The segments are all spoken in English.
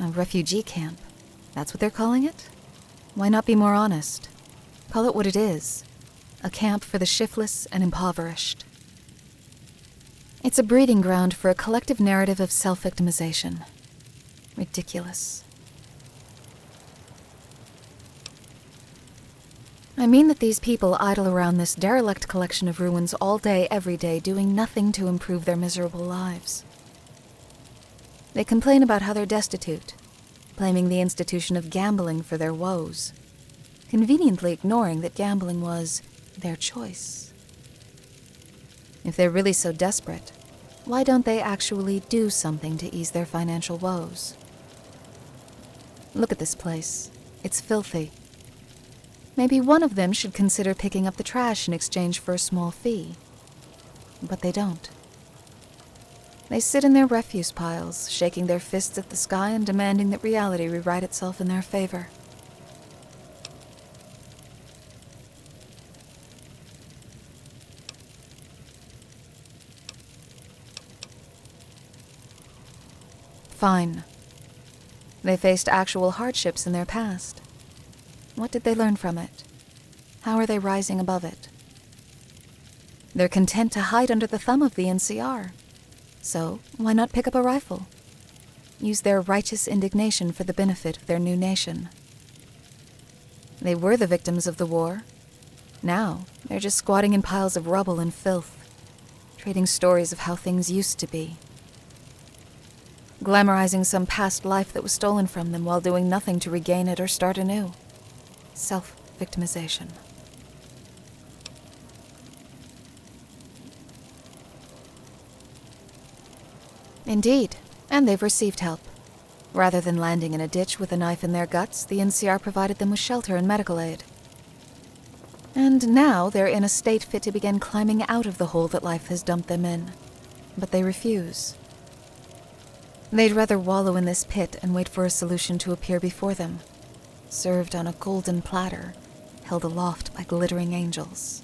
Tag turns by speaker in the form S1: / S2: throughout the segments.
S1: A refugee camp. That's what they're calling it? Why not be more honest? Call it what it is. A camp for the shiftless and impoverished. It's a breeding ground for a collective narrative of self-victimization. Ridiculous. I mean that these people idle around this derelict collection of ruins all day, every day, doing nothing to improve their miserable lives. They complain about how they're destitute, blaming the institution of gambling for their woes, conveniently ignoring that gambling was their choice. If they're really so desperate, why don't they actually do something to ease their financial woes? Look at this place. It's filthy. Maybe one of them should consider picking up the trash in exchange for a small fee. But they don't. They sit in their refuse piles, shaking their fists at the sky and demanding that reality rewrite itself in their favor. Fine. They faced actual hardships in their past. What did they learn from it? How are they rising above it? They're content to hide under the thumb of the NCR. So, why not pick up a rifle? Use their righteous indignation for the benefit of their new nation. They were the victims of the war. Now, they're just squatting in piles of rubble and filth, trading stories of how things used to be. Glamorizing some past life that was stolen from them while doing nothing to regain it or start anew. Self-victimization. Indeed, and they've received help. Rather than landing in a ditch with a knife in their guts, the NCR provided them with shelter and medical aid. And now they're in a state fit to begin climbing out of the hole that life has dumped them in. But they refuse. They'd rather wallow in this pit and wait for a solution to appear before them, served on a golden platter, held aloft by glittering angels.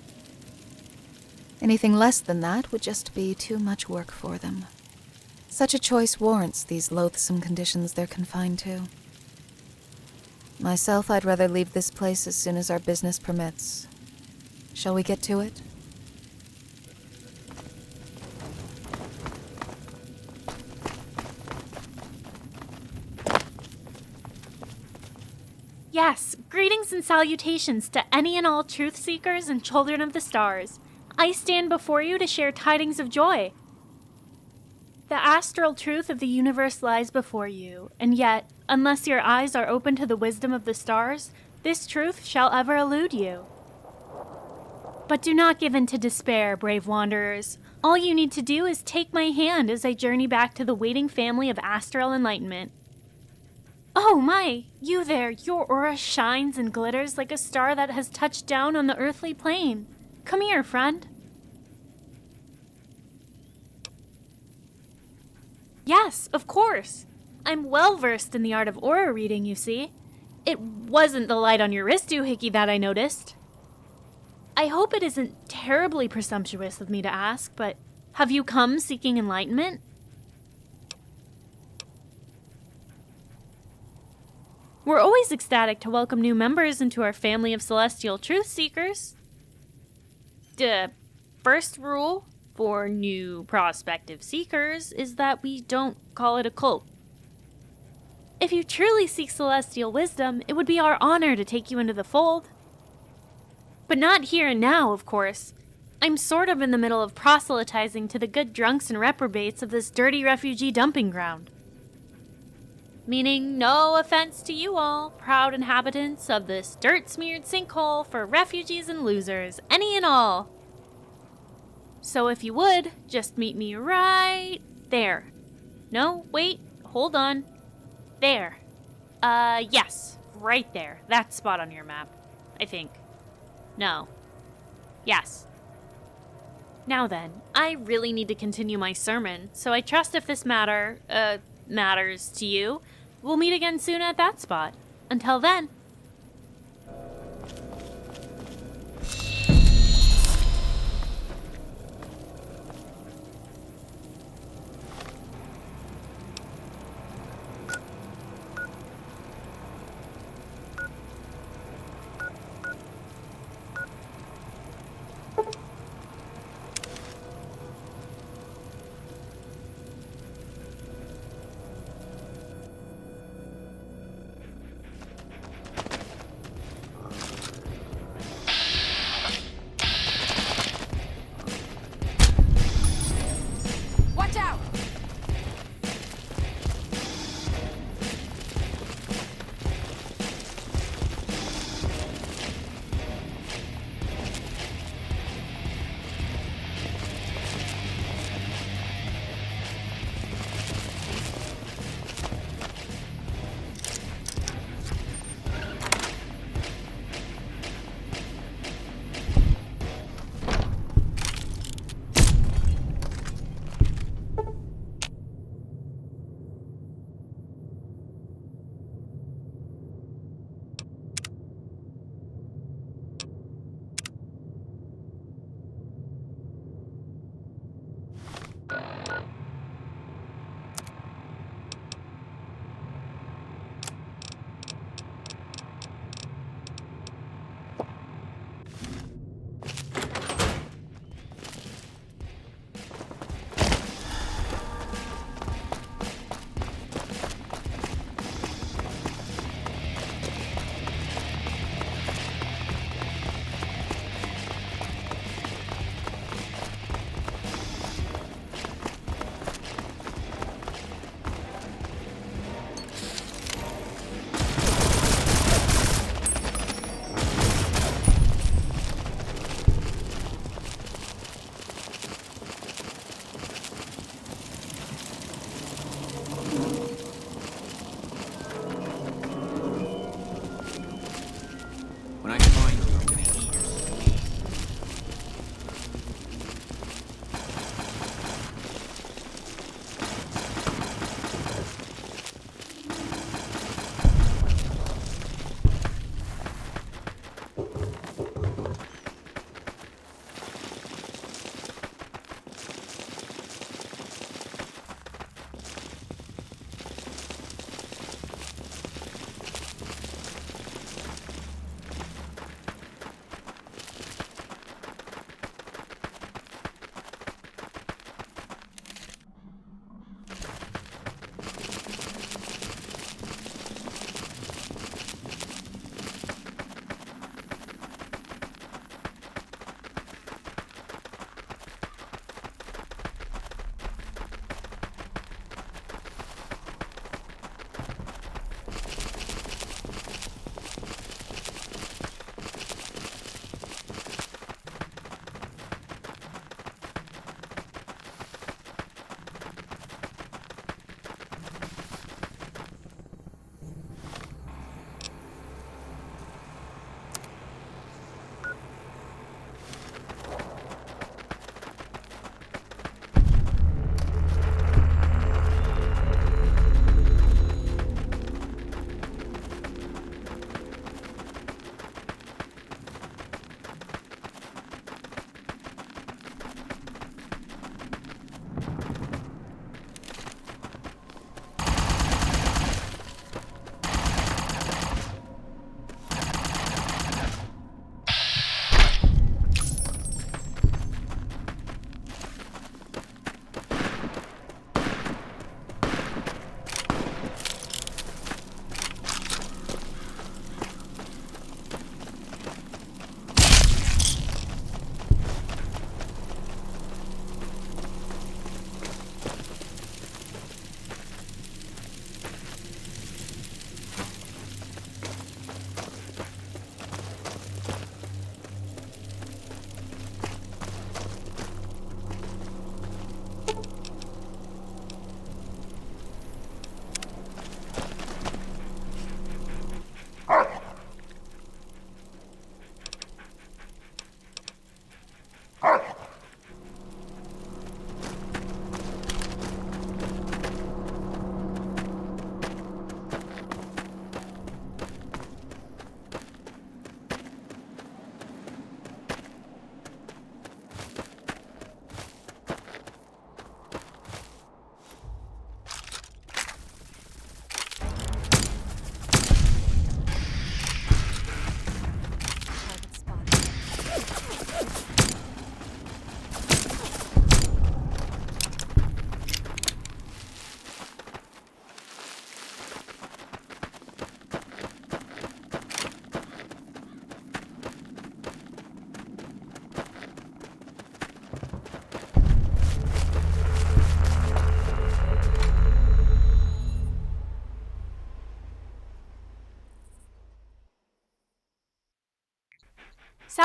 S1: Anything less than that would just be too much work for them. Such a choice warrants these loathsome conditions they're confined to. Myself, I'd rather leave this place as soon as our business permits. Shall we get to it?
S2: Yes, greetings and salutations to any and all truth seekers and children of the stars. I stand before you to share tidings of joy. The astral truth of the universe lies before you, and yet, unless your eyes are open to the wisdom of the stars, this truth shall ever elude you. But do not give in to despair, brave wanderers. All you need to do is take my hand as I journey back to the waiting family of astral enlightenment. Oh my, you there, your aura shines and glitters like a star that has touched down on the earthly plane. Come here, friend. Yes, of course. I'm well versed in the art of aura reading, you see. It wasn't the light on your wrist, doohickey, that I noticed. I hope it isn't terribly presumptuous of me to ask, but have you come seeking enlightenment? We're always ecstatic to welcome new members into our family of celestial truth seekers. The first rule for new prospective seekers is that we don't call it a cult. If you truly seek celestial wisdom, it would be our honor to take you into the fold. But not here and now, of course. I'm sort of in the middle of proselytizing to the good drunks and reprobates of this dirty refugee dumping ground. Meaning no offense to you all, proud inhabitants of this dirt-smeared sinkhole for refugees and losers, any and all. So if you would, just meet me right there. No, wait, hold on. There. Yes, right there. That spot on your map, I think. No. Yes. Now then, I really need to continue my sermon, so I trust if this matters to you, we'll meet again soon at that spot. Until then.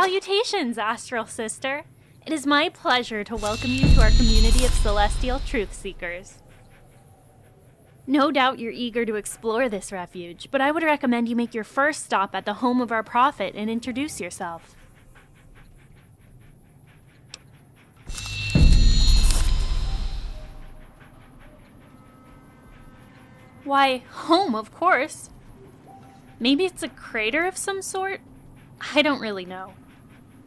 S2: Salutations, Astral Sister! It is my pleasure to welcome you to our community of celestial truth seekers. No doubt you're eager to explore this refuge, but I would recommend you make your first stop at the home of our prophet and introduce yourself. Why, home, of course. Maybe it's a crater of some sort? I don't really know.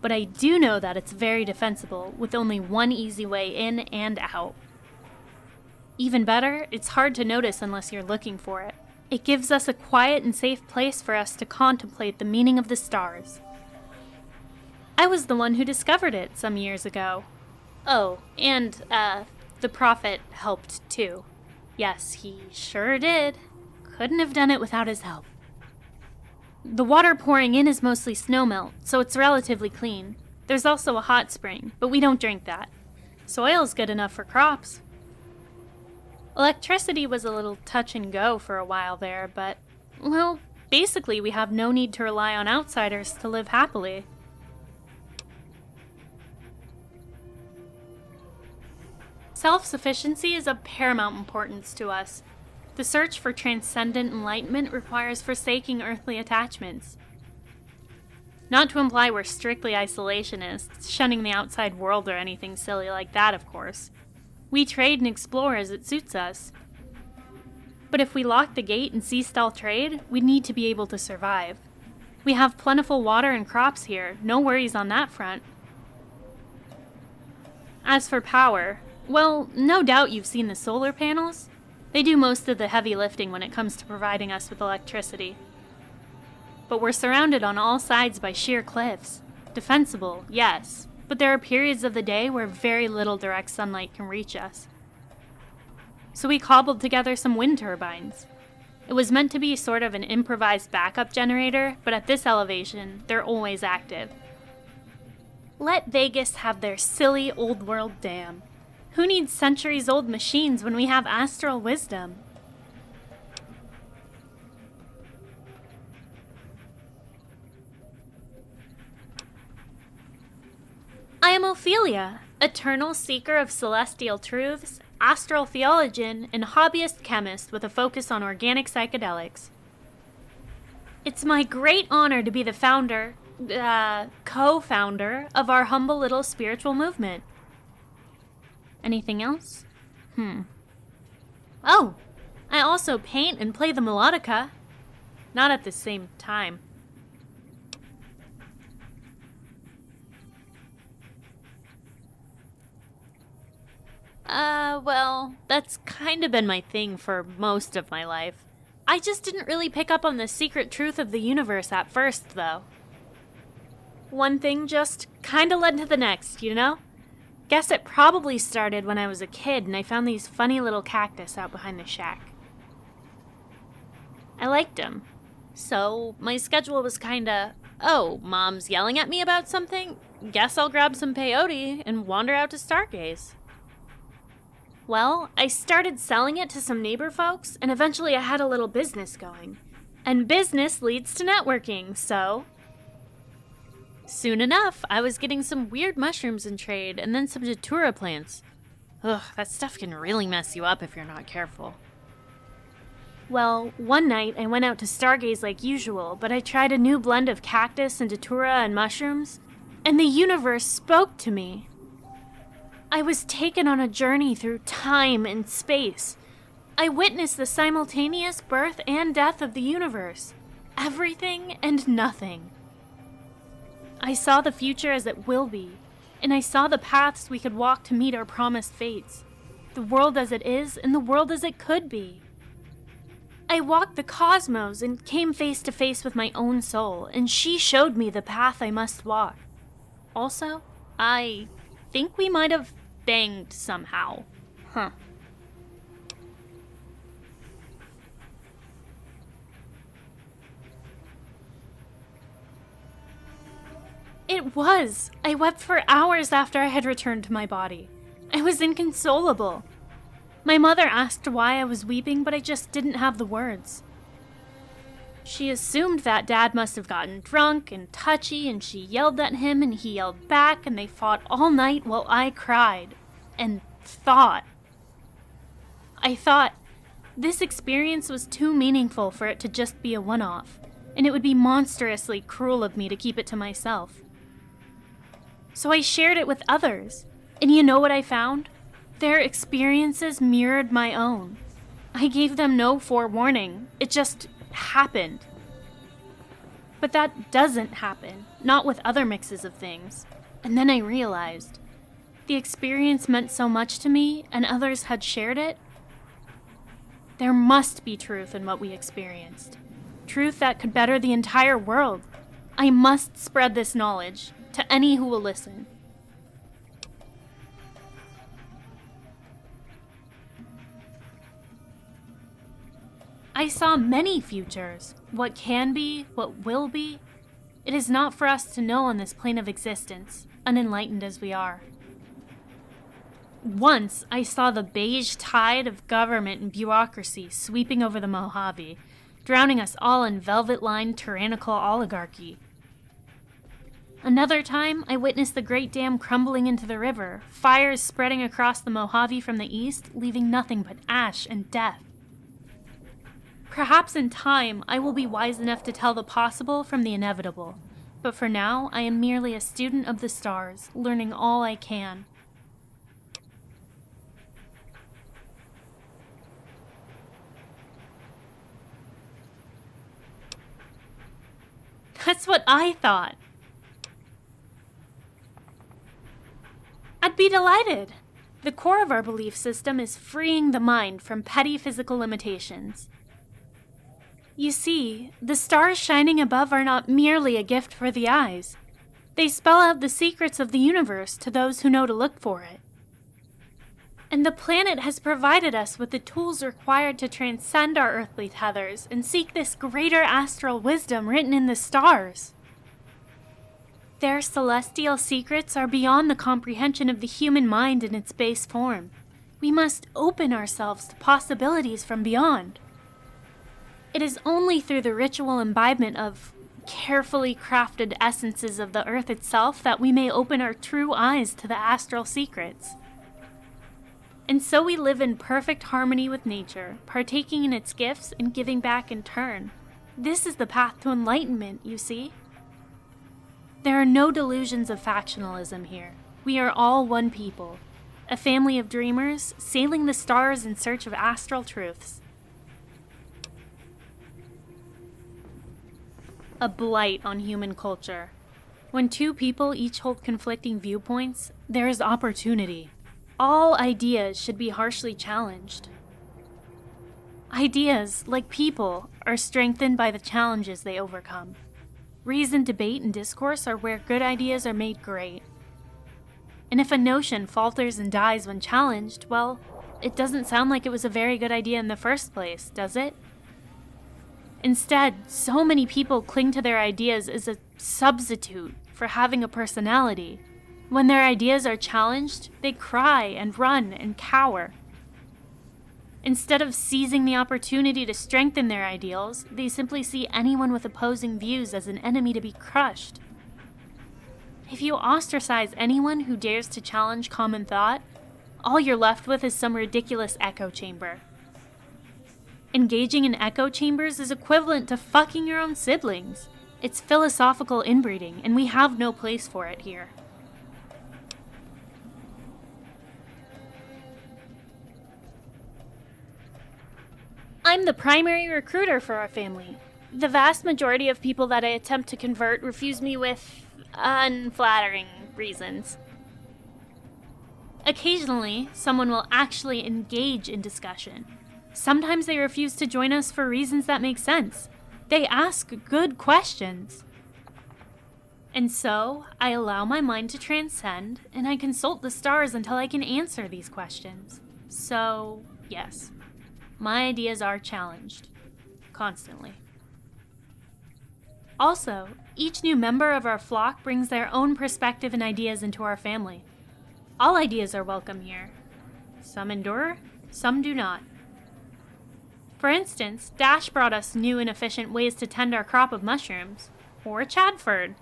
S2: But I do know that it's very defensible, with only one easy way in and out. Even better, it's hard to notice unless you're looking for it. It gives us a quiet and safe place for us to contemplate the meaning of the stars. I was the one who discovered it some years ago. Oh, and, the prophet helped too. Yes, he sure did. Couldn't have done it without his help. The water pouring in is mostly snowmelt, so it's relatively clean. There's also a hot spring, but we don't drink that. Soil's good enough for crops. Electricity was a little touch and go for a while there, but, well, basically we have no need to rely on outsiders to live happily. Self-sufficiency is of paramount importance to us. The search for transcendent enlightenment requires forsaking earthly attachments. Not to imply we're strictly isolationists, shunning the outside world or anything silly like that, of course. We trade and explore as it suits us. But if we lock the gate and ceased all trade, we'd need to be able to survive. We have plentiful water and crops here, no worries on that front. As for power, well, no doubt you've seen the solar panels. They do most of the heavy lifting when it comes to providing us with electricity. But we're surrounded on all sides by sheer cliffs. Defensible, yes, but there are periods of the day where very little direct sunlight can reach us. So we cobbled together some wind turbines. It was meant to be sort of an improvised backup generator, but at this elevation, they're always active. Let Vegas have their silly old world dam. Who needs centuries-old machines when we have astral wisdom? I am Ophelia, eternal seeker of celestial truths, astral theologian, and hobbyist chemist with a focus on organic psychedelics. It's my great honor to be the co-founder of our humble little spiritual movement. Anything else? Oh, I also paint and play the melodica. Not at the same time. Well, that's kind of been my thing for most of my life. I just didn't really pick up on the secret truth of the universe at first, though. One thing just kinda led to the next, you know? Guess it probably started when I was a kid and I found these funny little cactus out behind the shack. I liked them. So my schedule was kinda, oh, Mom's yelling at me about something? Guess I'll grab some peyote and wander out to stargaze. Well, I started selling it to some neighbor folks, and eventually I had a little business going. And business leads to networking, so... Soon enough, I was getting some weird mushrooms in trade, and then some datura plants. Ugh, that stuff can really mess you up if you're not careful. Well, one night I went out to stargaze like usual, but I tried a new blend of cactus and datura and mushrooms, and the universe spoke to me. I was taken on a journey through time and space. I witnessed the simultaneous birth and death of the universe. Everything and nothing. I saw the future as it will be, and I saw the paths we could walk to meet our promised fates. The world as it is, and the world as it could be. I walked the cosmos and came face to face with my own soul, and she showed me the path I must walk. Also, I think we might have banged somehow. Huh. It was! I wept for hours after I had returned to my body. I was inconsolable. My mother asked why I was weeping, but I just didn't have the words. She assumed that Dad must have gotten drunk and touchy, and she yelled at him and he yelled back, and they fought all night while I cried and thought. I thought this experience was too meaningful for it to just be a one-off, and it would be monstrously cruel of me to keep it to myself. So I shared it with others, and you know what I found? Their experiences mirrored my own. I gave them no forewarning. It just happened. But that doesn't happen, not with other mixes of things. And then I realized, the experience meant so much to me, and others had shared it. There must be truth in what we experienced. Truth that could better the entire world. I must spread this knowledge to any who will listen. I saw many futures. What can be, what will be. It is not for us to know on this plane of existence, unenlightened as we are. Once I saw the beige tide of government and bureaucracy sweeping over the Mojave, drowning us all in velvet-lined tyrannical oligarchy. Another time, I witnessed the Great Dam crumbling into the river, fires spreading across the Mojave from the east, leaving nothing but ash and death. Perhaps in time, I will be wise enough to tell the possible from the inevitable, but for now, I am merely a student of the stars, learning all I can. That's what I thought. I'd be delighted. The core of our belief system is freeing the mind from petty physical limitations. You see, the stars shining above are not merely a gift for the eyes. They spell out the secrets of the universe to those who know to look for it. And the planet has provided us with the tools required to transcend our earthly tethers and seek this greater astral wisdom written in the stars. Their celestial secrets are beyond the comprehension of the human mind in its base form. We must open ourselves to possibilities from beyond. It is only through the ritual imbibement of carefully crafted essences of the earth itself that we may open our true eyes to the astral secrets. And so we live in perfect harmony with nature, partaking in its gifts and giving back in turn. This is the path to enlightenment, you see. There are no delusions of factionalism here. We are all one people, a family of dreamers sailing the stars in search of astral truths. A blight on human culture. When two people each hold conflicting viewpoints, there is opportunity. All ideas should be harshly challenged. Ideas, like people, are strengthened by the challenges they overcome. Reasoned debate and discourse are where good ideas are made great. And if a notion falters and dies when challenged, well, it doesn't sound like it was a very good idea in the first place, does it? Instead, so many people cling to their ideas as a substitute for having a personality. When their ideas are challenged, they cry and run and cower. Instead of seizing the opportunity to strengthen their ideals, they simply see anyone with opposing views as an enemy to be crushed. If you ostracize anyone who dares to challenge common thought, all you're left with is some ridiculous echo chamber. Engaging in echo chambers is equivalent to fucking your own siblings. It's philosophical inbreeding, and we have no place for it here. I'm the primary recruiter for our family. The vast majority of people that I attempt to convert refuse me with unflattering reasons. Occasionally, someone will actually engage in discussion. Sometimes they refuse to join us for reasons that make sense. They ask good questions. And so, I allow my mind to transcend, and I consult the stars until I can answer these questions. So, yes, my ideas are challenged. Constantly. Also, each new member of our flock brings their own perspective and ideas into our family. All ideas are welcome here. Some endure, some do not. For instance, Dash brought us new and efficient ways to tend our crop of mushrooms. Or Chadford.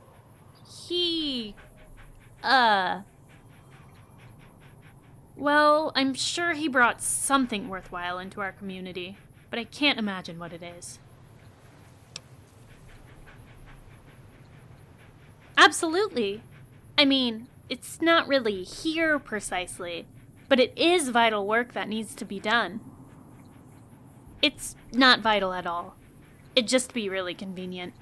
S2: Well, I'm sure he brought something worthwhile into our community, but I can't imagine what it is. Absolutely. I mean, it's not really here precisely, but it is vital work that needs to be done. It's not vital at all. It'd just be really convenient.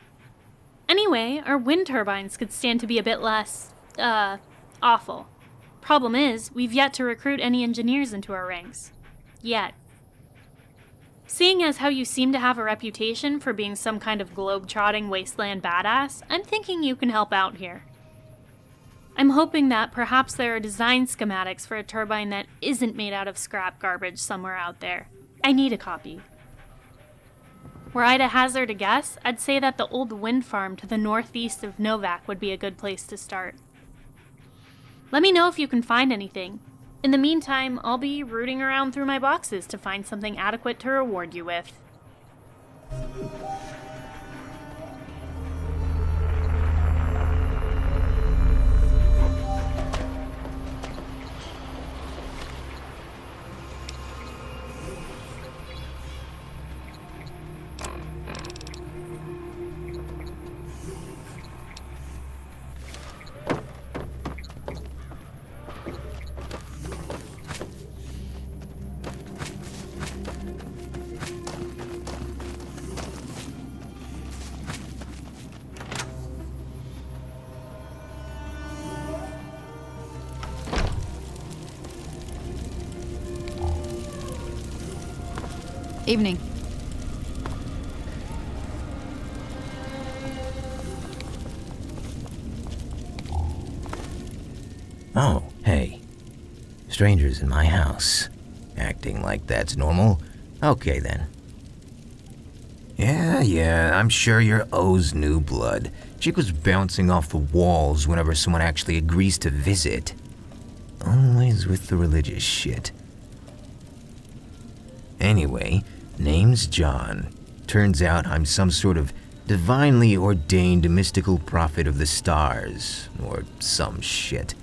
S2: Anyway, our wind turbines could stand to be a bit less, awful. Problem is, we've yet to recruit any engineers into our ranks. Yet. Seeing as how you seem to have a reputation for being some kind of globe-trotting wasteland badass, I'm thinking you can help out here. I'm hoping that perhaps there are design schematics for a turbine that isn't made out of scrap garbage somewhere out there. I need a copy. Were I to hazard a guess, I'd say that the old wind farm to the northeast of Novak would be a good place to start. Let me know if you can find anything. In the meantime, I'll be rooting around through my boxes to find something adequate to reward you with.
S1: Evening.
S3: Oh, hey. Strangers in my house. Acting like that's normal? Okay then. Yeah, I'm sure you're O's new blood. Chick was bouncing off the walls whenever someone actually agrees to visit. Always with the religious shit. Anyway, name's John. Turns out I'm some sort of divinely ordained mystical prophet of the stars, or some shit.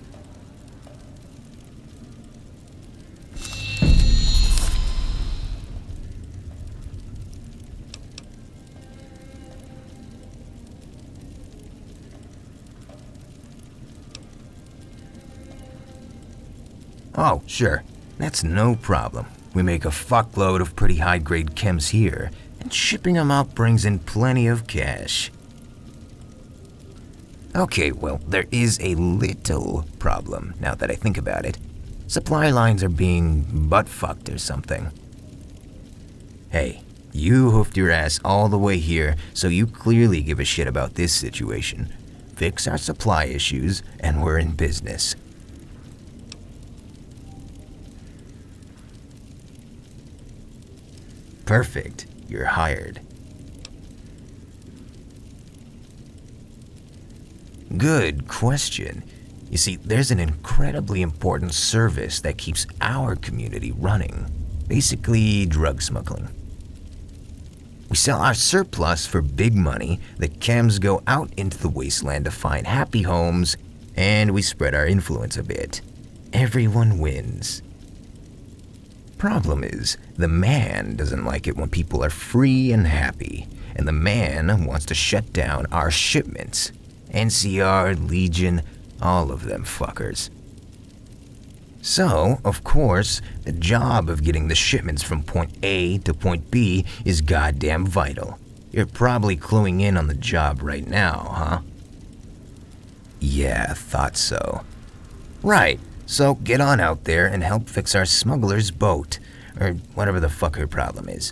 S3: Oh, sure. That's no problem. We make a fuckload of pretty high-grade chems here, and shipping them out brings in plenty of cash. Okay, well, there is a little problem, now that I think about it. Supply lines are being butt-fucked or something. Hey, you hoofed your ass all the way here, so you clearly give a shit about this situation. Fix our supply issues, and we're in business. Perfect. You're hired. Good question. You see, there's an incredibly important service that keeps our community running. Basically, drug smuggling. We sell our surplus for big money, the chems go out into the wasteland to find happy homes, and we spread our influence a bit. Everyone wins. Problem is, the man doesn't like it when people are free and happy, and the man wants to shut down our shipments. NCR, Legion, all of them fuckers. So, of course, the job of getting the shipments from point A to point B is goddamn vital. You're probably cluing in on the job right now, huh? Yeah, thought so. Right. So get on out there and help fix our smuggler's boat, or whatever the fuck her problem is.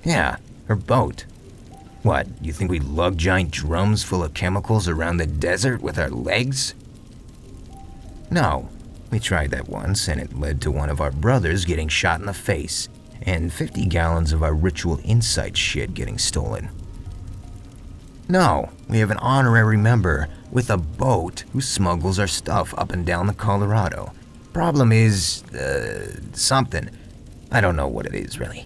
S3: Yeah, her boat. What, you think we lug giant drums full of chemicals around the desert with our legs? No, we tried that once and it led to one of our brothers getting shot in the face, and 50 gallons of our ritual insight shit getting stolen. No, we have an honorary member with a boat who smuggles our stuff up and down the Colorado. Problem is, something. I don't know what it is, really.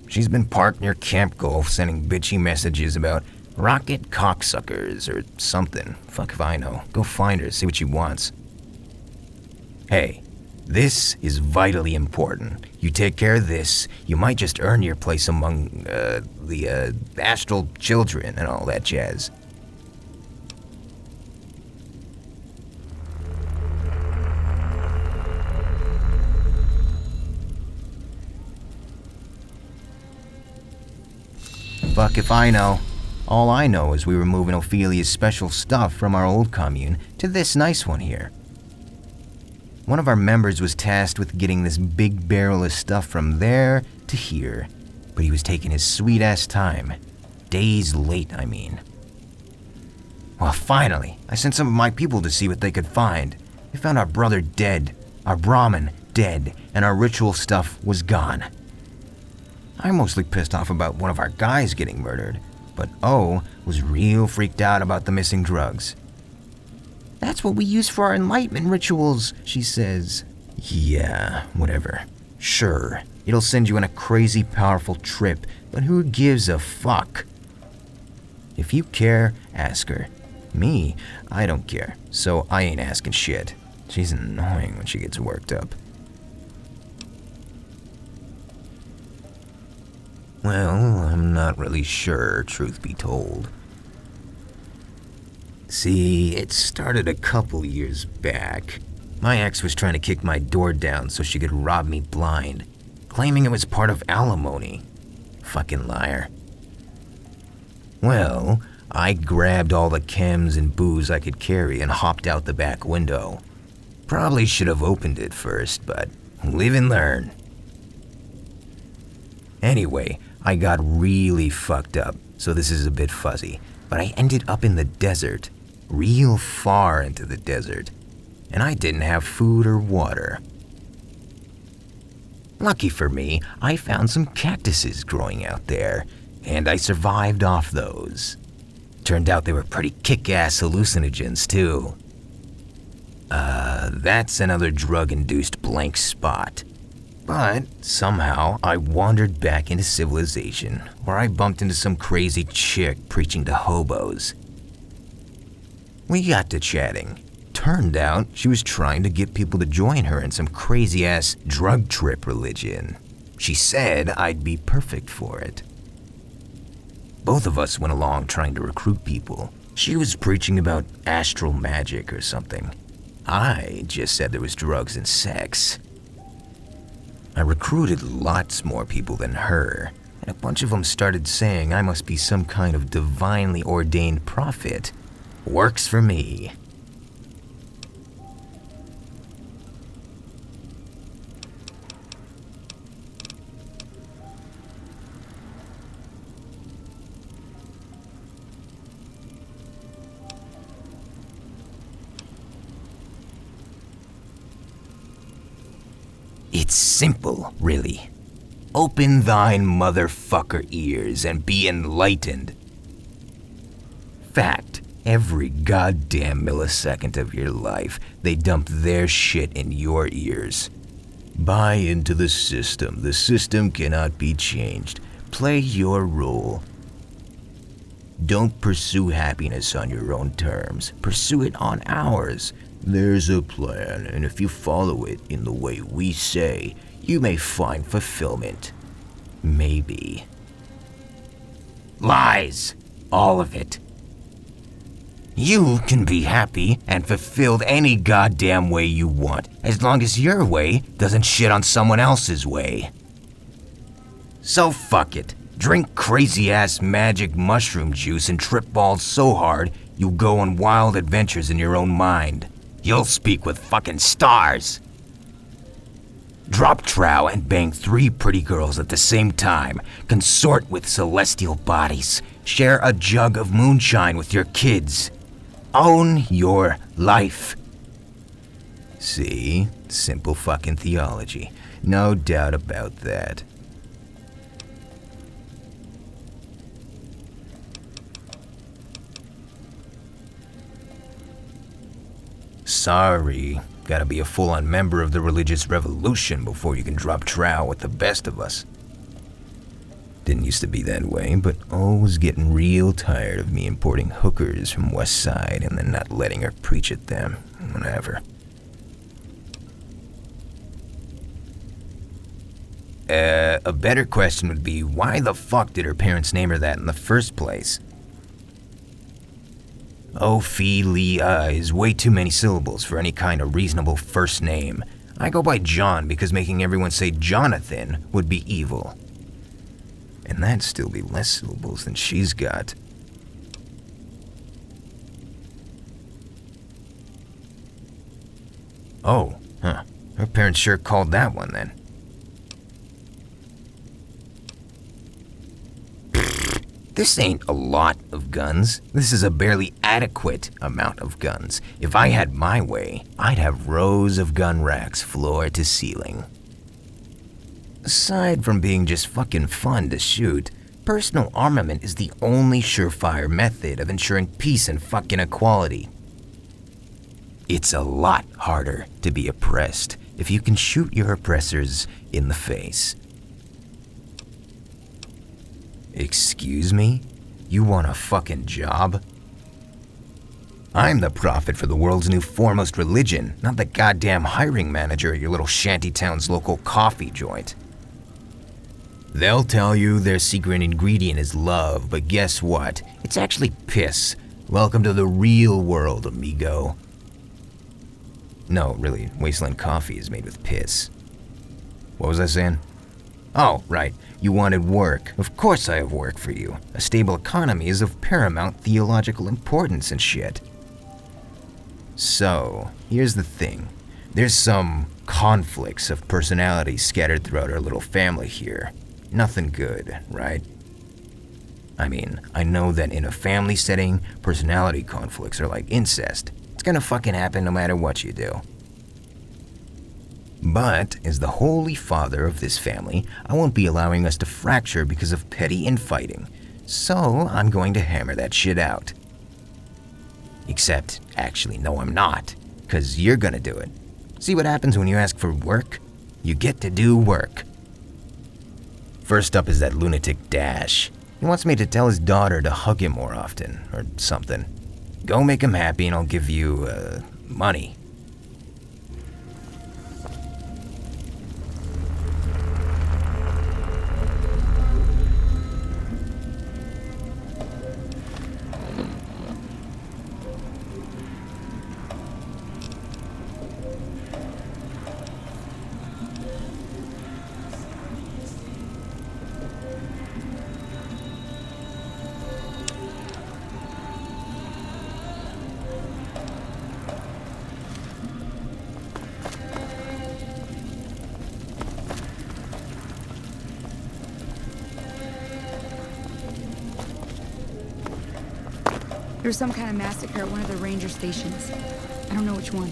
S3: She's been parked near Camp Golf sending bitchy messages about rocket cocksuckers or something. Fuck if I know. Go find her, see what she wants. Hey, this is vitally important. You take care of this, you might just earn your place among, the astral children and all that jazz. Fuck if I know. All I know is we were moving Ophelia's special stuff from our old commune to this nice one here. One of our members was tasked with getting this big barrel of stuff from there to here, but he was taking his sweet-ass time. Days late, I mean. Well, finally, I sent some of my people to see what they could find. They found our brother dead, our Brahmin dead, and our ritual stuff was gone. I'm mostly pissed off about one of our guys getting murdered, but O was real freaked out about the missing drugs. That's what we use for our enlightenment rituals, she says. Yeah, whatever. Sure, it'll send you on a crazy powerful trip, but who gives a fuck? If you care, ask her. Me, I don't care, so I ain't asking shit. She's annoying when she gets worked up. Well, I'm not really sure, truth be told. See, it started a couple years back. My ex was trying to kick my door down so she could rob me blind, claiming it was part of alimony. Fucking liar. Well, I grabbed all the chems and booze I could carry and hopped out the back window. Probably should have opened it first, but live and learn. Anyway, I got really fucked up, so this is a bit fuzzy, but I ended up in the desert, real far into the desert, and I didn't have food or water. Lucky for me, I found some cactuses growing out there, and I survived off those. Turned out they were pretty kick-ass hallucinogens, too. That's another drug-induced blank spot. But somehow I wandered back into civilization, where I bumped into some crazy chick preaching to hobos. We got to chatting. Turned out she was trying to get people to join her in some crazy-ass drug trip religion. She said I'd be perfect for it. Both of us went along trying to recruit people. She was preaching about astral magic or something. I just said there was drugs and sex. I recruited lots more people than her, and a bunch of them started saying I must be some kind of divinely ordained prophet. Works for me. It's simple, really. Open thine motherfucker ears and be enlightened. Fact, every goddamn millisecond of your life, they dump their shit in your ears. Buy into the system. The system cannot be changed. Play your role. Don't pursue happiness on your own terms. Pursue it on ours. There's a plan, and if you follow it in the way we say, you may find fulfillment. Maybe. Lies! All of it. You can be happy and fulfilled any goddamn way you want, as long as your way doesn't shit on someone else's way. So fuck it. Drink crazy-ass magic mushroom juice and trip balls so hard, you'll go on wild adventures in your own mind. You'll speak with fucking stars. Drop trow and bang 3 pretty girls at the same time. Consort with celestial bodies. Share a jug of moonshine with your kids. Own your life. See? Simple fucking theology. No doubt about that. Sorry, Gotta be a full-on member of the religious revolution before you can drop trowel with the best of us. Didn't used to be that way, but O was getting real tired of me importing hookers from West Side and then not letting her preach at them. Whatever. A better question would be, why the fuck did her parents name her that in the first place? Ophelia is way too many syllables for any kind of reasonable first name. I go by John because making everyone say Jonathan would be evil. And that'd still be less syllables than she's got. Oh, huh. Her parents sure called that one then. This ain't a lot of guns. This is a barely adequate amount of guns. If I had my way, I'd have rows of gun racks floor to ceiling. Aside from being just fucking fun to shoot, personal armament is the only surefire method of ensuring peace and fucking equality. It's a lot harder to be oppressed if you can shoot your oppressors in the face. Excuse me? You want a fucking job? I'm the prophet for the world's new foremost religion, not the goddamn hiring manager at your little shantytown's local coffee joint. They'll tell you their secret ingredient is love, but guess what? It's actually piss. Welcome to the real world, amigo. No, really, Wasteland coffee is made with piss. What was I saying? Oh, right. You wanted work. Of course I have work for you. A stable economy is of paramount theological importance and shit. So, here's the thing. There's some conflicts of personality scattered throughout our little family here. Nothing good, right? I mean, I know that in a family setting, personality conflicts are like incest. It's gonna fucking happen no matter what you do. But, as the holy father of this family, I won't be allowing us to fracture because of petty infighting. So, I'm going to hammer that shit out. Except, actually, no I'm not, because you're gonna do it. See what happens when you ask for work? You get to do work. First up is that lunatic Dash. He wants me to tell his daughter to hug him more often, or something. Go make him happy and I'll give you, money.
S4: There was some kind of massacre at one of the ranger stations. I don't know which one.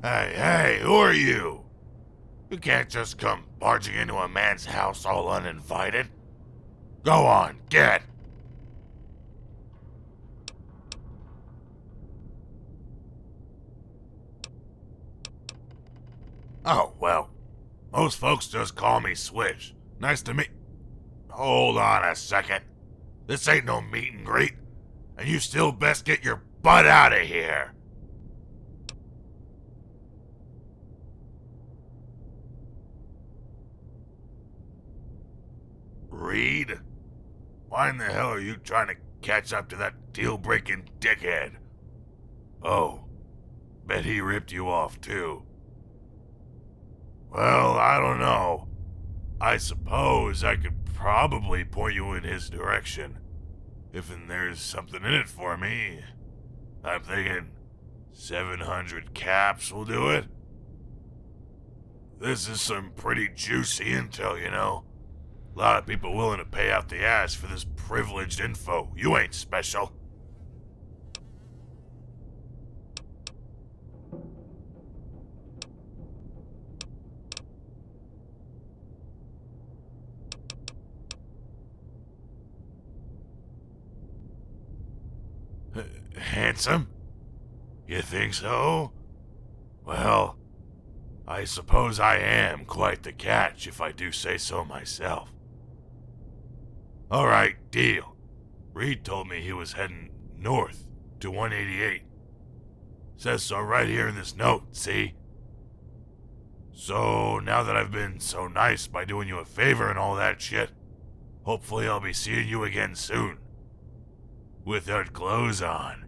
S5: Hey, who are you? You can't just come barging into a man's house all uninvited. Go on, get. Oh, well, most folks just call me Switch. Nice to meet. Hold on a second. This ain't no meet and greet, and you still best get your butt out of here. Reed? Why in the hell are you trying to catch up to that deal-breaking dickhead? Oh, bet he ripped you off too. Well, I don't know. I suppose I could probably point you in his direction. If there's something in it for me. I'm thinking 700 caps will do it. This is some pretty juicy intel, you know. A lot of people willing to pay out the ass for this privileged info. You ain't special. Handsome? You think so? Well, I suppose I am quite the catch if I do say so myself. Alright, deal. Reed told me he was heading north to 188. Says so right here in this note, see? So now that I've been so nice by doing you a favor and all that shit, hopefully I'll be seeing you again soon. Without clothes on.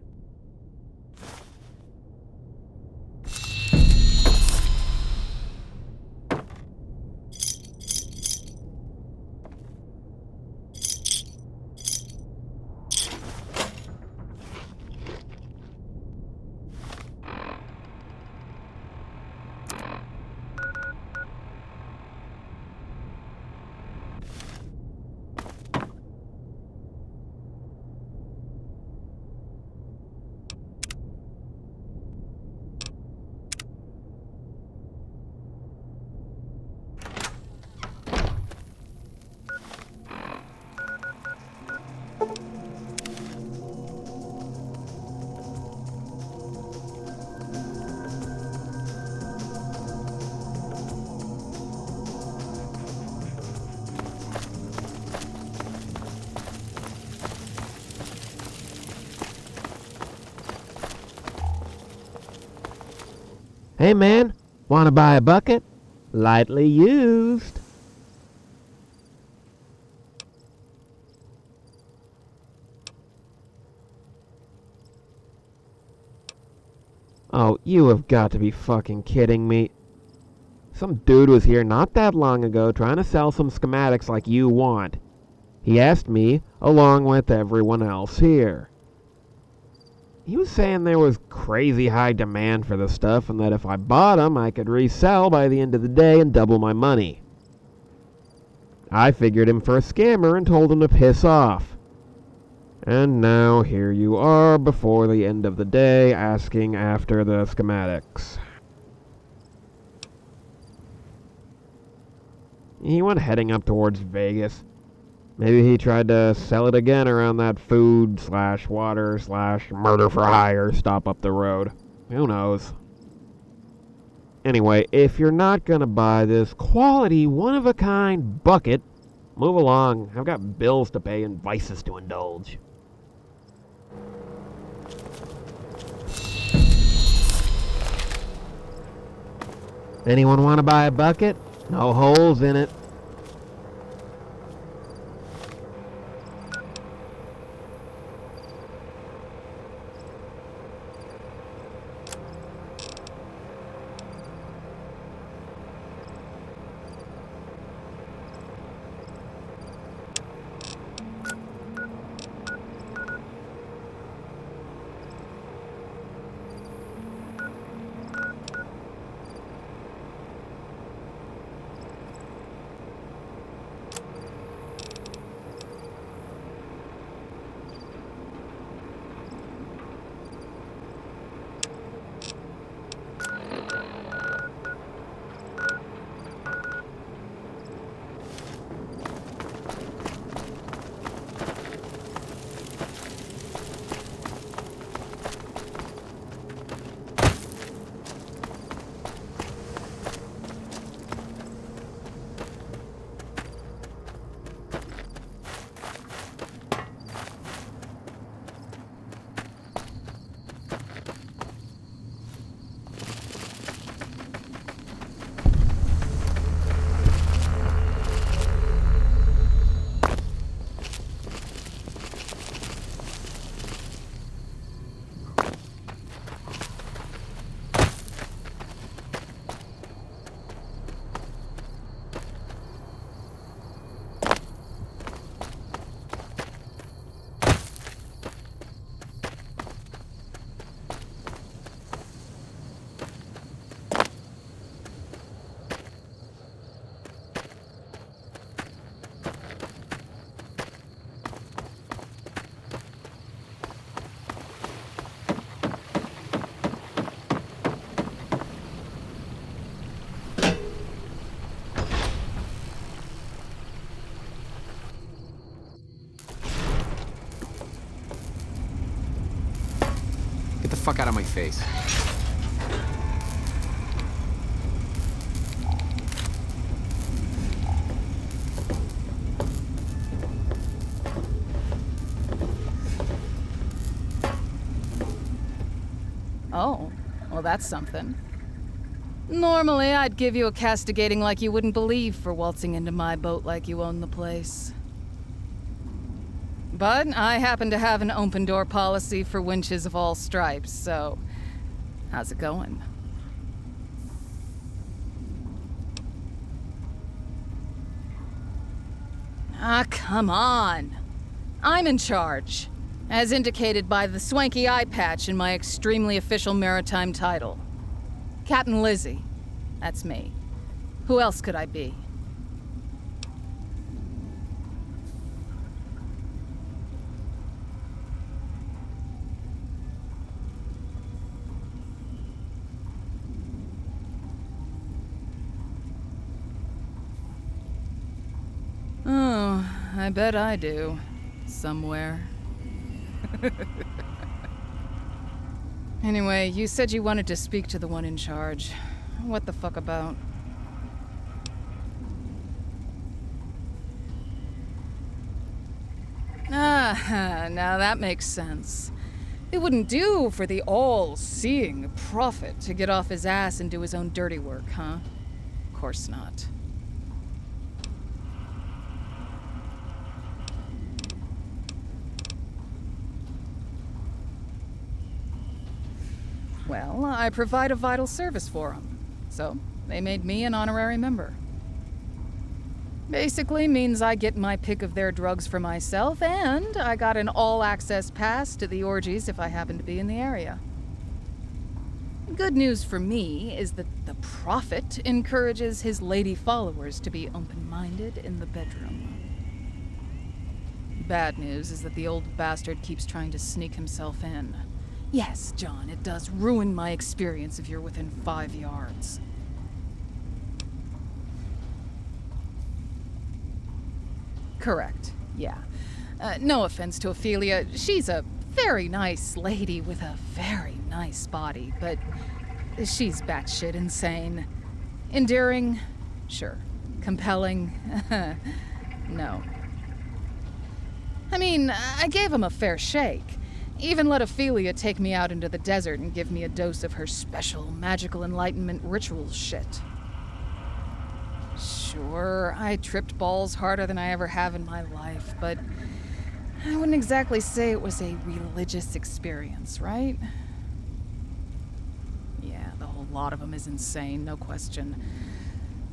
S6: Hey man, wanna buy a bucket? Lightly used. Oh, you have got to be fucking kidding me. Some dude was here not that long ago trying to sell some schematics like you want. He asked me, along with everyone else here. He was saying there was crazy high demand for the stuff and that if I bought them, I could resell by the end of the day and double my money. I figured him for a scammer and told him to piss off. And now here you are before the end of the day asking after the schematics. He went heading up towards Vegas. Maybe he tried to sell it again around that food/water/murder-for-hire stop up the road. Who knows? Anyway, if you're not gonna buy this quality, one-of-a-kind bucket, move along. I've got bills to pay and vices to indulge. Anyone want to buy a bucket? No holes in it.
S7: fuck out of my face.
S8: Oh, well that's something. Normally, I'd give you a castigating like you wouldn't believe for waltzing into my boat like you own the place. But I happen to have an open-door policy for winches of all stripes, so how's it going? Ah, come on. I'm in charge, as indicated by the swanky eye patch in my extremely official maritime title. Captain Lizzie. That's me. Who else could I be? Oh, I bet I do. Somewhere. Anyway, you said you wanted to speak to the one in charge. What the fuck about? Ah, now that makes sense. It wouldn't do for the all-seeing prophet to get off his ass and do his own dirty work, huh? Of course not. Well, I provide a vital service for them, so they made me an honorary member. Basically means I get my pick of their drugs for myself, and I got an all-access pass to the orgies if I happen to be in the area. Good news for me is that the prophet encourages his lady followers to be open-minded in the bedroom. Bad news is that the old bastard keeps trying to sneak himself in. Yes, John, it does ruin my experience if you're within 5 yards. Correct, yeah. No offense to Ophelia, she's a very nice lady with a very nice body, but she's batshit insane. Endearing? Sure. Compelling? No. I mean, I gave him a fair shake. Even let Ophelia take me out into the desert and give me a dose of her special magical enlightenment ritual shit. Sure, I tripped balls harder than I ever have in my life, but I wouldn't exactly say it was a religious experience, right? Yeah, the whole lot of them is insane, no question.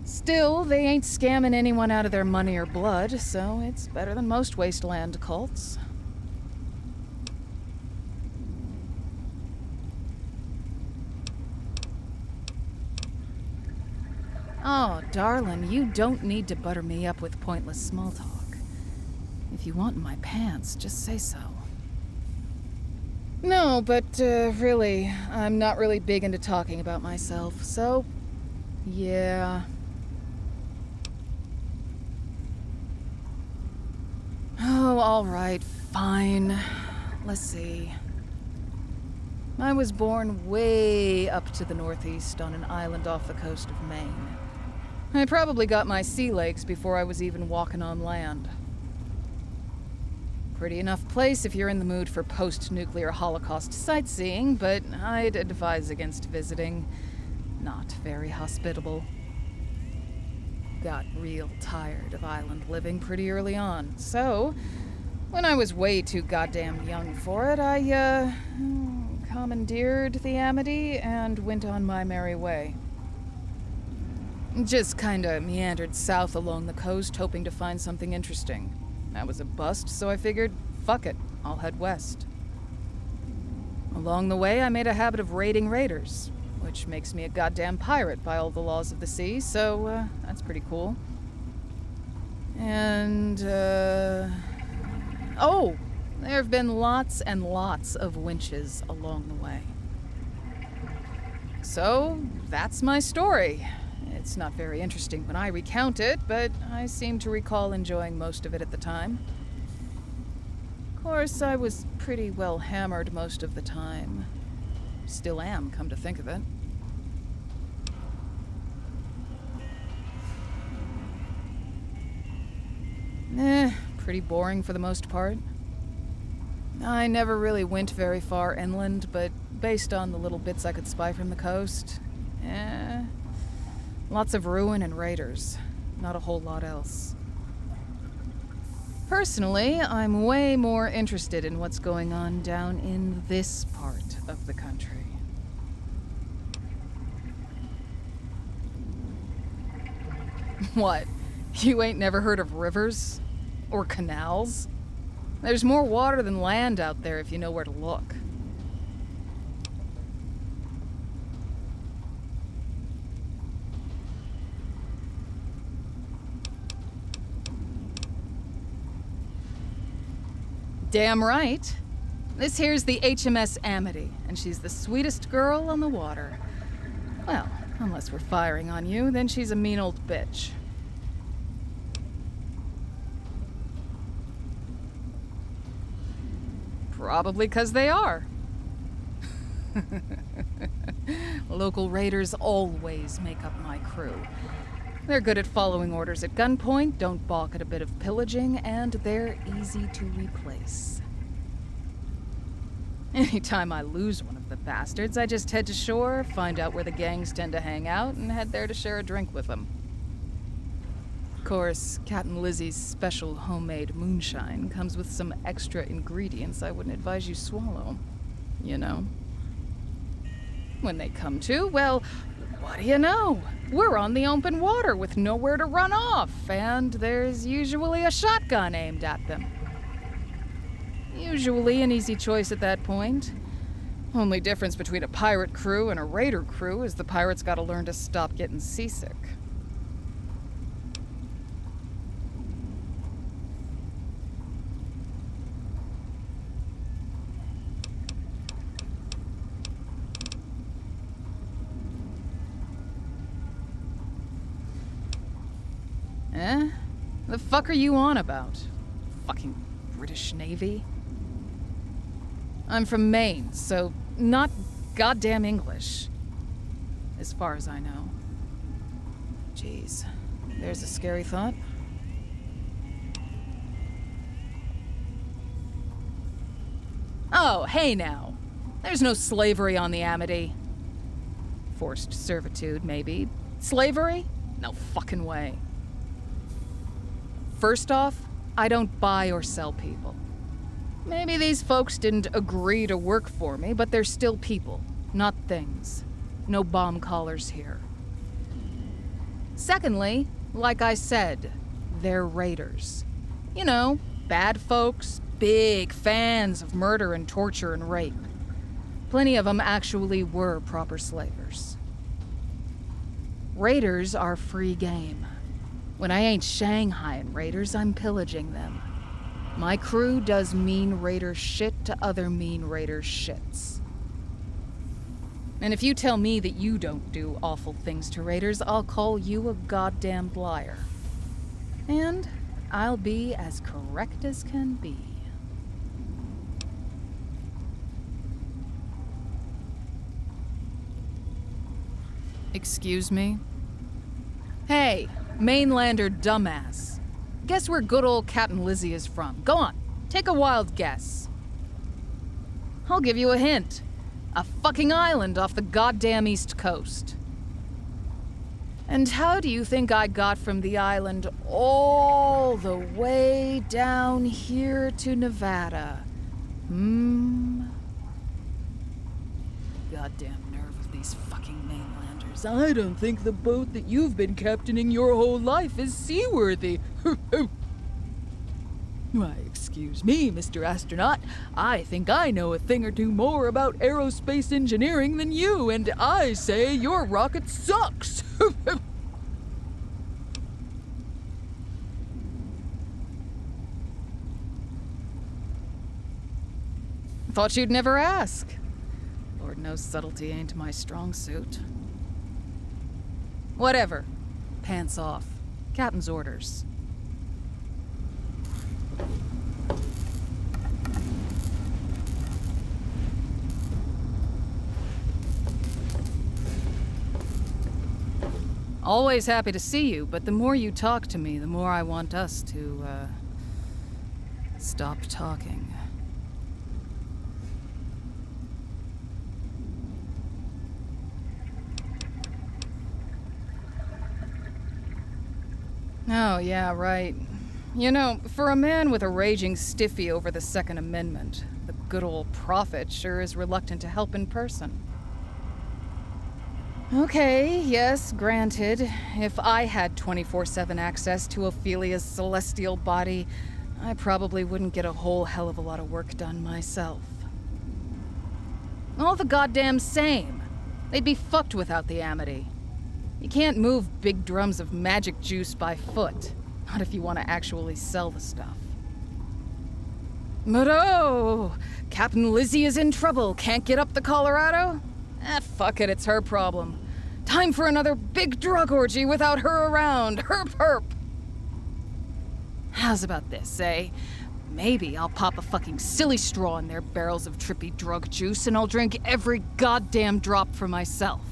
S8: Still, they ain't scamming anyone out of their money or blood, so it's better than most wasteland cults. Oh, darling, you don't need to butter me up with pointless small talk. If you want my pants, just say so. No, but really, I'm not really big into talking about myself, so yeah. Oh, all right, fine. Let's see. I was born way up to the northeast on an island off the coast of Maine. I probably got my sea legs before I was even walking on land. Pretty enough place if you're in the mood for post-nuclear Holocaust sightseeing, but I'd advise against visiting. Not very hospitable. Got real tired of island living pretty early on, so when I was way too goddamn young for it, I, commandeered the Amity and went on my merry way. Just kinda meandered south along the coast, hoping to find something interesting. That was a bust, so I figured, fuck it, I'll head west. Along the way, I made a habit of raiding raiders, which makes me a goddamn pirate by all the laws of the sea, so, that's pretty cool. And, oh! There have been lots and lots of winches along the way. So, that's my story. It's not very interesting when I recount it, but I seem to recall enjoying most of it at the time. Of course, I was pretty well hammered most of the time. Still am, come to think of it. Pretty boring for the most part. I never really went very far inland, but based on the little bits I could spy from the coast, lots of ruin and raiders. Not a whole lot else. Personally, I'm way more interested in what's going on down in this part of the country. What? You ain't never heard of rivers? Or canals? There's more water than land out there if you know where to look. Damn right. This here's the HMS Amity, and she's the sweetest girl on the water. Well, unless we're firing on you, then she's a mean old bitch. Probably 'cause they are. Local raiders always make up my crew. They're good at following orders at gunpoint, don't balk at a bit of pillaging, and they're easy to replace. Anytime I lose one of the bastards, I just head to shore, find out where the gangs tend to hang out, and head there to share a drink with them. Of course, Captain Lizzie's special homemade moonshine comes with some extra ingredients I wouldn't advise you swallow. You know? When they come to, well, what do you know? We're on the open water with nowhere to run off, and there's usually a shotgun aimed at them. Usually an easy choice at that point. Only difference between a pirate crew and a raider crew is the pirates gotta learn to stop getting seasick. The fuck are you on about? Fucking British Navy? I'm from Maine, so not goddamn English. As far as I know. Jeez, there's a scary thought. Oh, hey now. There's no slavery on the Amity. Forced servitude, maybe. Slavery? No fucking way. First off, I don't buy or sell people. Maybe these folks didn't agree to work for me, but they're still people, not things. No bomb collars here. Secondly, like I said, they're raiders. You know, bad folks, big fans of murder and torture and rape. Plenty of them actually were proper slavers. Raiders are free game. When I ain't shanghaiing raiders, I'm pillaging them. My crew does mean raider shit to other mean raider shits. And if you tell me that you don't do awful things to raiders, I'll call you a goddamn liar. And I'll be as correct as can be. Excuse me? Hey, mainlander dumbass. Guess where good old Captain Lizzie is from. Go on, take a wild guess. I'll give you a hint. A fucking island off the goddamn East Coast. And how do you think I got from the island all the way down here to Nevada? Goddamn nerve of these fucking mainlanders. I don't think the boat that you've been captaining your whole life is seaworthy. Why, excuse me, Mr. Astronaut. I think I know a thing or two more about aerospace engineering than you, and I say your rocket sucks. Thought you'd never ask. Lord knows subtlety ain't my strong suit. Whatever. Pants off. Captain's orders. Always happy to see you, but the more you talk to me, the more I want us to, stop talking. Oh, yeah, right. You know, for a man with a raging stiffy over the Second Amendment, the good old prophet sure is reluctant to help in person. Okay, yes, granted. If I had 24/7 access to Ophelia's celestial body, I probably wouldn't get a whole hell of a lot of work done myself. All the goddamn same. They'd be fucked without the Amity. You can't move big drums of magic juice by foot. Not if you want to actually sell the stuff. But oh, Captain Lizzie is in trouble. Can't get up the Colorado? Fuck it, it's her problem. Time for another big drug orgy without her around. Herp herp. How's about this, eh? Maybe I'll pop a fucking silly straw in their barrels of trippy drug juice and I'll drink every goddamn drop for myself.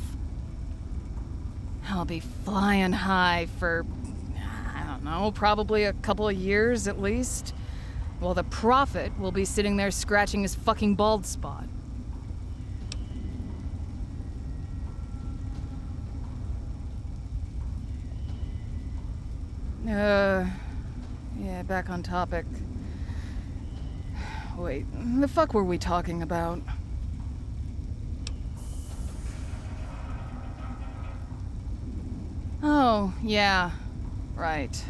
S8: I'll be flying high for, I don't know, probably a couple of years at least, while the prophet will be sitting there scratching his fucking bald spot. Yeah, back on topic. Wait, the fuck were we talking about? Oh, yeah, right.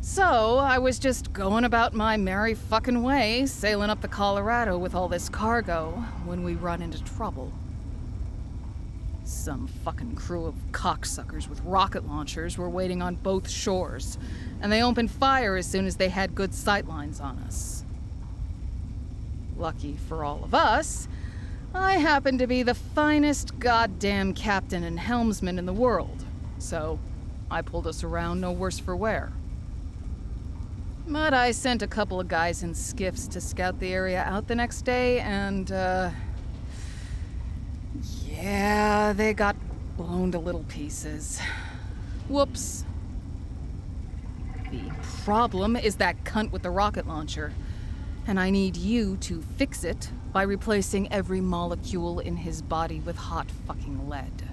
S8: So, I was just going about my merry fucking way, sailing up the Colorado with all this cargo, when we run into trouble. Some fucking crew of cocksuckers with rocket launchers were waiting on both shores, and they opened fire as soon as they had good sightlines on us. Lucky for all of us, I happen to be the finest goddamn captain and helmsman in the world, so I pulled us around no worse for wear. But I sent a couple of guys in skiffs to scout the area out the next day, and, yeah, they got blown to little pieces. Whoops. The problem is that cunt with the rocket launcher, and I need you to fix it by replacing every molecule in his body with hot fucking lead.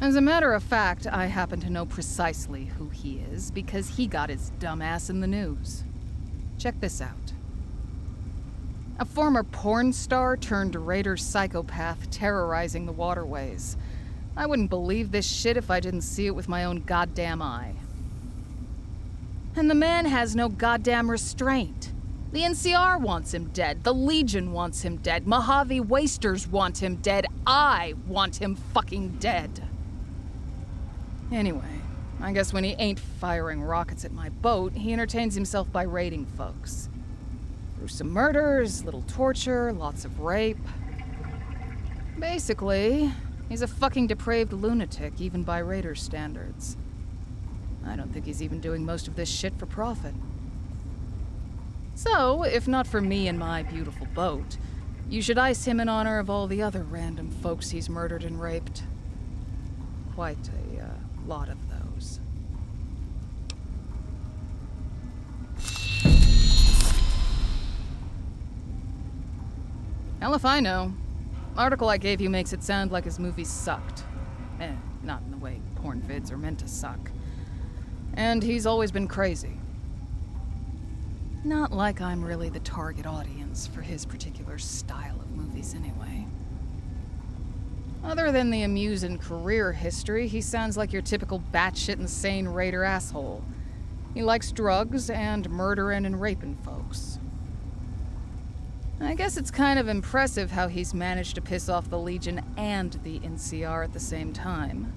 S8: As a matter of fact, I happen to know precisely who he is because he got his dumb ass in the news. Check this out. A former porn star turned raider psychopath terrorizing the waterways. I wouldn't believe this shit if I didn't see it with my own goddamn eye. And the man has no goddamn restraint. The NCR wants him dead. The Legion wants him dead. Mojave Wasters want him dead. I want him fucking dead. Anyway, I guess when he ain't firing rockets at my boat, he entertains himself by raiding folks. Gruesome murders, little torture, lots of rape. Basically, he's a fucking depraved lunatic, even by raider standards. I don't think he's even doing most of this shit for profit. So, if not for me and my beautiful boat, you should ice him in honor of all the other random folks he's murdered and raped. Quite a lot of those. Hell if I know. Article I gave you makes it sound like his movies sucked. Not in the way porn vids are meant to suck. And he's always been crazy. Not like I'm really the target audience for his particular style of movies anyway. Other than the amusing career history, he sounds like your typical batshit insane raider asshole. He likes drugs and murdering and raping folks. I guess it's kind of impressive how he's managed to piss off the Legion and the NCR at the same time.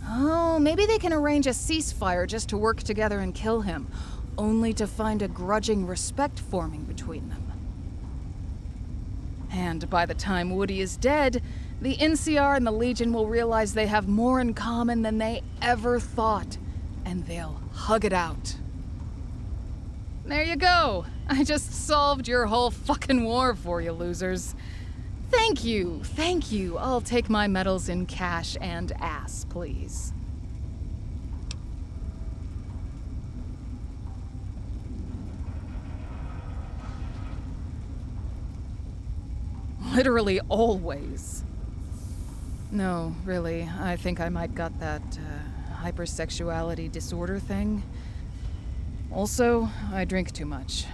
S8: Oh, maybe they can arrange a ceasefire just to work together and kill him, only to find a grudging respect forming between them. And by the time Woody is dead, the NCR and the Legion will realize they have more in common than they ever thought, and they'll hug it out. There you go. I just solved your whole fucking war for you, losers. Thank you, thank you. I'll take my medals in cash and ass, please. Literally always. No, really, I think I might got that, hypersexuality disorder thing. Also, I drink too much.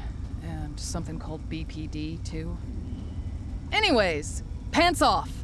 S8: And something called BPD, too. Anyways, pants off!